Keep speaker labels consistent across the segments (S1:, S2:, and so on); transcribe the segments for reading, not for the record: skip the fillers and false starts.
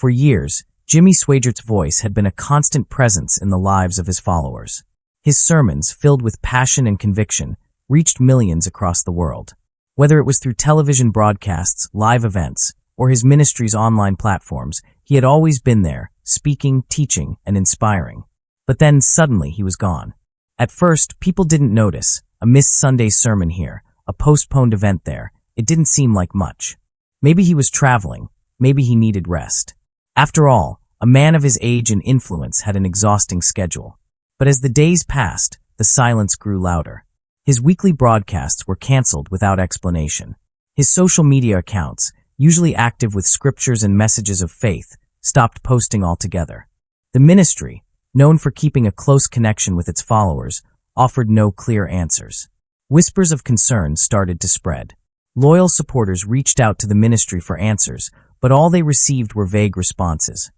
S1: For years, Jimmy Swaggart's voice had been a constant presence in the lives of his followers. His sermons, filled with passion and conviction, reached millions across the world. Whether it was through television broadcasts, live events, or his ministry's online platforms, he had always been there, speaking, teaching, and inspiring. But then, suddenly, he was gone. At first, people didn't notice. A missed Sunday sermon here, a postponed event there. It didn't seem like much. Maybe he was traveling. Maybe he needed rest. After all, a man of his age and influence had an exhausting schedule. But as the days passed, the silence grew louder. His weekly broadcasts were canceled without explanation. His social media accounts, usually active with scriptures and messages of faith, stopped posting altogether. The ministry, known for keeping a close connection with its followers, offered no clear answers. Whispers of concern started to spread. Loyal supporters reached out to the ministry for answers, but all they received were vague responses.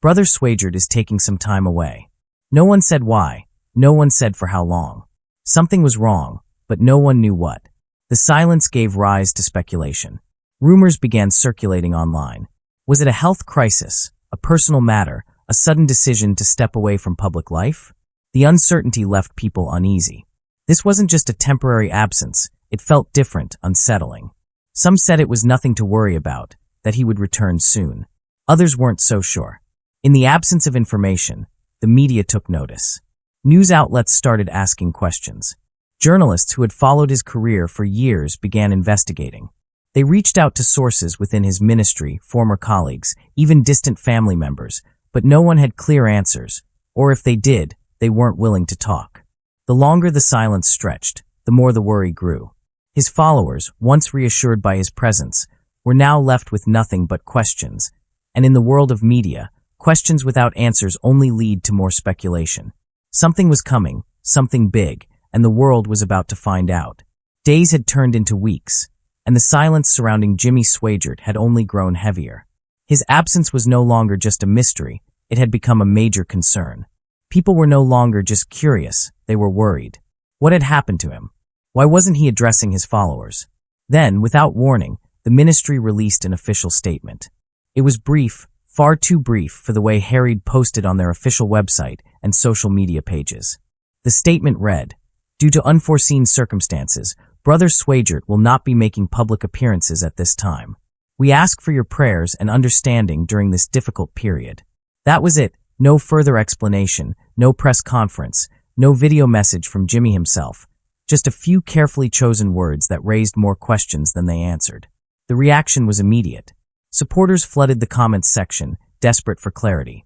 S1: Brother Swaggart is taking some time away. No one said why. No one said for how long. Something was wrong, but no one knew what. The silence gave rise to speculation. Rumors began circulating online. Was it a health crisis, a personal matter, a sudden decision to step away from public life? The uncertainty left people uneasy. This wasn't just a temporary absence. It felt different, unsettling. Some said it was nothing to worry about, that he would return soon. Others weren't so sure. In the absence of information, the media took notice. News outlets started asking questions. Journalists who had followed his career for years began investigating. They reached out to sources within his ministry, former colleagues, even distant family members, but no one had clear answers, or if they did, they weren't willing to talk. The longer the silence stretched, the more the worry grew. His followers, once reassured by his presence, were now left with nothing but questions, and in the world of media, questions without answers only lead to more speculation. Something was coming, something big, and the world was about to find out. Days had turned into weeks, and the silence surrounding Jimmy Swaggart had only grown heavier. His absence was no longer just a mystery, it had become a major concern. People were no longer just curious, they were worried. What had happened to him? Why wasn't he addressing his followers? Then, without warning, the ministry released an official statement. It was brief, far too brief for the way Harried posted on their official website and social media pages. The statement read, "Due to unforeseen circumstances, Brother Swaggart will not be making public appearances at this time. We ask for your prayers and understanding during this difficult period." That was it. No further explanation, no press conference, no video message from Jimmy himself. Just a few carefully chosen words that raised more questions than they answered. The reaction was immediate. Supporters flooded the comments section, desperate for clarity.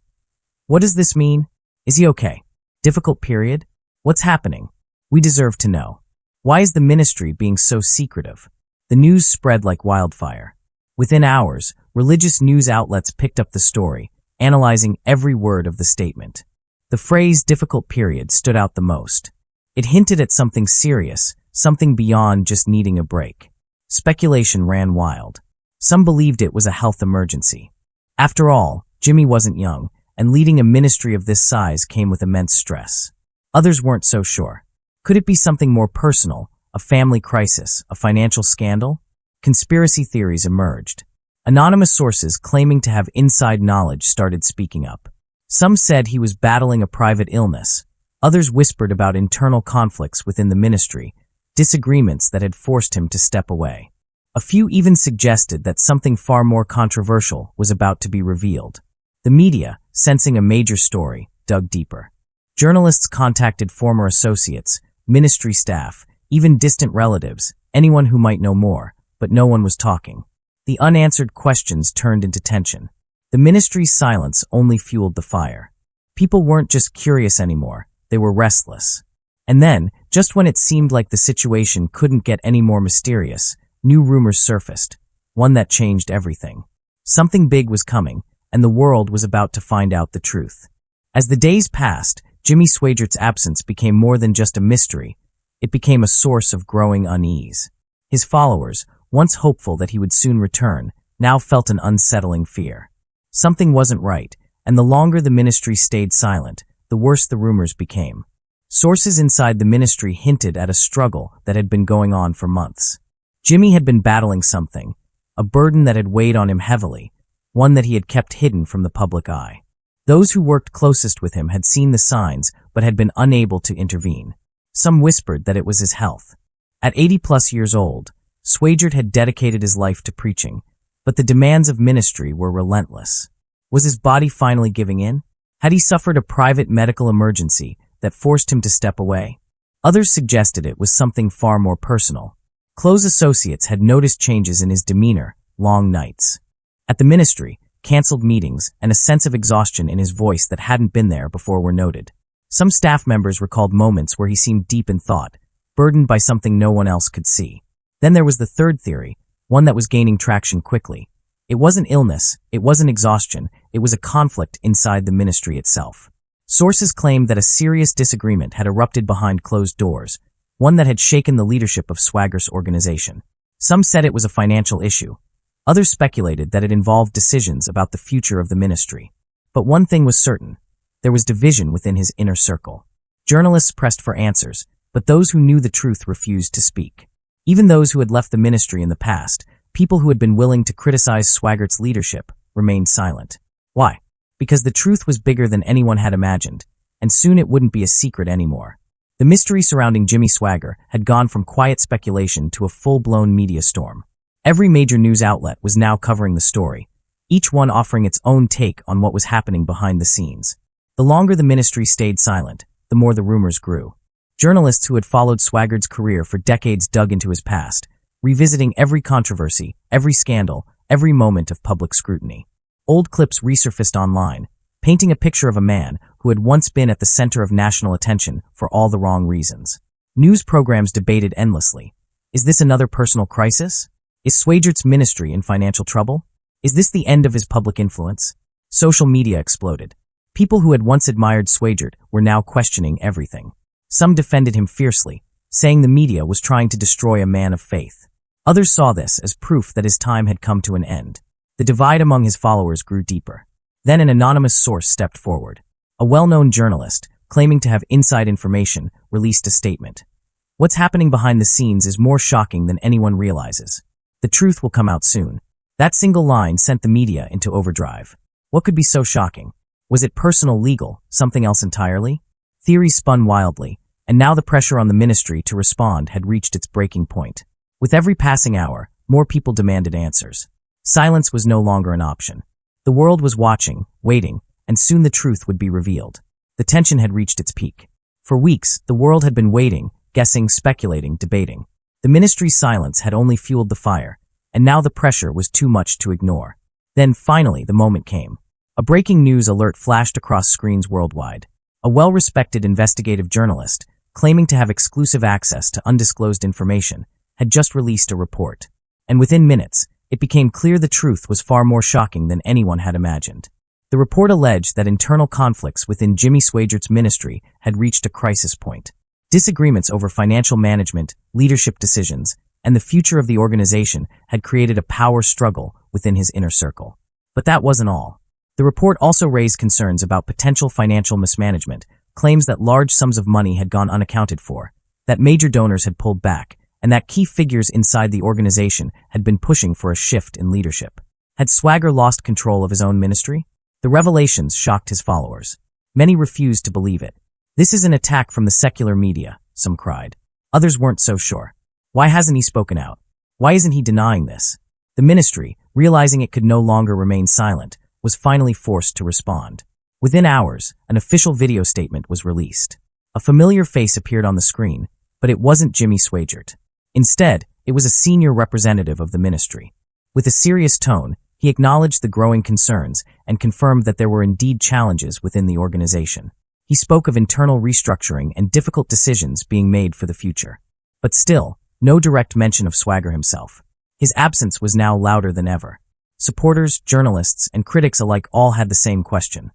S1: What does this mean? Is he okay? Difficult period? What's happening? We deserve to know. Why is the ministry being so secretive? The news spread like wildfire. Within hours, religious news outlets picked up the story, analyzing every word of the statement. The phrase "difficult period" stood out the most. It hinted at something serious, something beyond just needing a break. Speculation ran wild. Some believed it was a health emergency. After all, Jimmy wasn't young, and leading a ministry of this size came with immense stress. Others weren't so sure. Could it be something more personal, a family crisis, a financial scandal? Conspiracy theories emerged. Anonymous sources claiming to have inside knowledge started speaking up. Some said he was battling a private illness. Others whispered about internal conflicts within the ministry, disagreements that had forced him to step away. A few even suggested that something far more controversial was about to be revealed. The media, sensing a major story, dug deeper. Journalists contacted former associates, ministry staff, even distant relatives, anyone who might know more, but no one was talking. The unanswered questions turned into tension. The ministry's silence only fueled the fire. People weren't just curious anymore, they were restless. And then, just when it seemed like the situation couldn't get any more mysterious, new rumors surfaced, one that changed everything. Something big was coming, and the world was about to find out the truth. As the days passed, Jimmy Swaggart's absence became more than just a mystery. It became a source of growing unease. His followers, once hopeful that he would soon return, now felt an unsettling fear. Something wasn't right, and the longer the ministry stayed silent, the worse the rumors became. Sources inside the ministry hinted at a struggle that had been going on for months. Jimmy had been battling something, a burden that had weighed on him heavily, one that he had kept hidden from the public eye. Those who worked closest with him had seen the signs but had been unable to intervene. Some whispered that it was his health. At 80+ years old, Swaggart had dedicated his life to preaching, but the demands of ministry were relentless. Was his body finally giving in? Had he suffered a private medical emergency that forced him to step away? Others suggested it was something far more personal. Close associates had noticed changes in his demeanor, long nights at the ministry, canceled meetings, and a sense of exhaustion in his voice that hadn't been there before were noted. Some staff members recalled moments where he seemed deep in thought, burdened by something no one else could see. Then there was the third theory, one that was gaining traction quickly. It wasn't illness, it wasn't exhaustion, it was a conflict inside the ministry itself. Sources claimed that a serious disagreement had erupted behind closed doors, one that had shaken the leadership of Swaggart's organization. Some said it was a financial issue. Others speculated that it involved decisions about the future of the ministry. But one thing was certain. There was division within his inner circle. Journalists pressed for answers, but those who knew the truth refused to speak. Even those who had left the ministry in the past, people who had been willing to criticize Swaggart's leadership, remained silent. Why? Because the truth was bigger than anyone had imagined, and soon it wouldn't be a secret anymore. The mystery surrounding Jimmy Swaggart had gone from quiet speculation to a full-blown media storm. Every major news outlet was now covering the story, each one offering its own take on what was happening behind the scenes. The longer the ministry stayed silent, the more the rumors grew. Journalists who had followed Swaggart's career for decades dug into his past, revisiting every controversy, every scandal, every moment of public scrutiny. Old clips resurfaced online, painting a picture of a man who had once been at the center of national attention for all the wrong reasons. News programs debated endlessly. Is this another personal crisis? Is Swaggart's ministry in financial trouble? Is this the end of his public influence? Social media exploded. People who had once admired Swaggart were now questioning everything. Some defended him fiercely, saying the media was trying to destroy a man of faith. Others saw this as proof that his time had come to an end. The divide among his followers grew deeper. Then an anonymous source stepped forward. A well-known journalist, claiming to have inside information, released a statement. What's happening behind the scenes is more shocking than anyone realizes. The truth will come out soon. That single line sent the media into overdrive. What could be so shocking? Was it personal, legal, something else entirely? Theories spun wildly, and now the pressure on the ministry to respond had reached its breaking point. With every passing hour, more people demanded answers. Silence was no longer an option. The world was watching, waiting, and soon the truth would be revealed. The tension had reached its peak. For weeks, the world had been waiting, guessing, speculating, debating. The ministry's silence had only fueled the fire, and now the pressure was too much to ignore. Then, finally, the moment came. A breaking news alert flashed across screens worldwide. A well-respected investigative journalist, claiming to have exclusive access to undisclosed information, had just released a report. And within minutes, it became clear the truth was far more shocking than anyone had imagined. The report alleged that internal conflicts within Jimmy Swaggart's ministry had reached a crisis point. Disagreements over financial management, leadership decisions, and the future of the organization had created a power struggle within his inner circle. But that wasn't all. The report also raised concerns about potential financial mismanagement, claims that large sums of money had gone unaccounted for, that major donors had pulled back, and that key figures inside the organization had been pushing for a shift in leadership. Had Swaggart lost control of his own ministry? The revelations shocked his followers. Many refused to believe it. This is an attack from the secular media, some cried. Others weren't so sure. Why hasn't he spoken out? Why isn't he denying this? The ministry, realizing it could no longer remain silent, was finally forced to respond. Within hours, an official video statement was released. A familiar face appeared on the screen, but it wasn't Jimmy Swaggart. Instead, it was a senior representative of the ministry. With a serious tone, he acknowledged the growing concerns and confirmed that there were indeed challenges within the organization. He spoke of internal restructuring and difficult decisions being made for the future. But still, no direct mention of Swaggart himself. His absence was now louder than ever. Supporters, journalists, and critics alike all had the same question.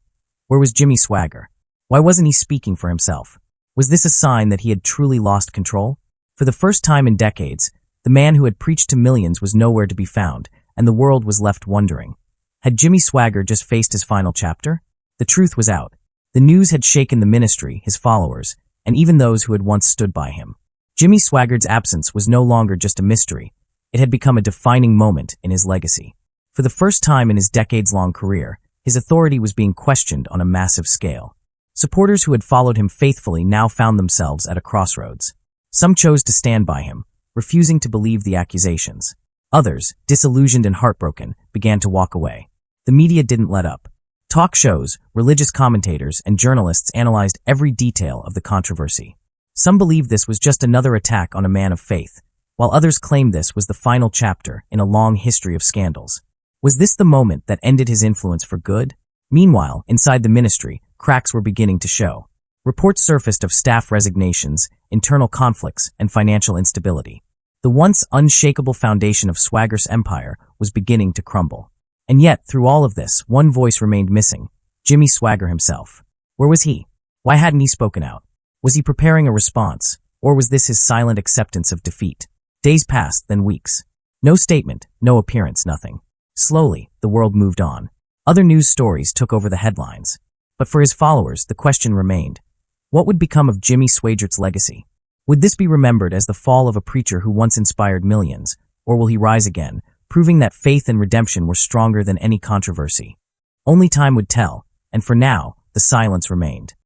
S1: Where was Jimmy Swaggart? Why wasn't he speaking for himself? Was this a sign that he had truly lost control? For the first time in decades, the man who had preached to millions was nowhere to be found, and the world was left wondering. Had Jimmy Swaggart just faced his final chapter? The truth was out. The news had shaken the ministry, his followers, and even those who had once stood by him. Jimmy Swaggart's absence was no longer just a mystery. It had become a defining moment in his legacy. For the first time in his decades-long career, his authority was being questioned on a massive scale. Supporters who had followed him faithfully now found themselves at a crossroads. Some chose to stand by him, refusing to believe the accusations. Others, disillusioned and heartbroken, began to walk away. The media didn't let up. Talk shows, religious commentators, and journalists analyzed every detail of the controversy. Some believed this was just another attack on a man of faith, while others claimed this was the final chapter in a long history of scandals. Was this the moment that ended his influence for good? Meanwhile, inside the ministry, cracks were beginning to show. Reports surfaced of staff resignations, internal conflicts, and financial instability. The once unshakable foundation of Swaggart's empire was beginning to crumble. And yet, through all of this, one voice remained missing: Jimmy Swaggart himself. Where was he? Why hadn't he spoken out? Was he preparing a response, or was this his silent acceptance of defeat? Days passed, then weeks. No statement, no appearance, nothing. Slowly, the world moved on. Other news stories took over the headlines. But for his followers, the question remained: what would become of Jimmy Swaggart's legacy? Would this be remembered as the fall of a preacher who once inspired millions, or will he rise again, proving that faith and redemption were stronger than any controversy? Only time would tell, and for now, the silence remained.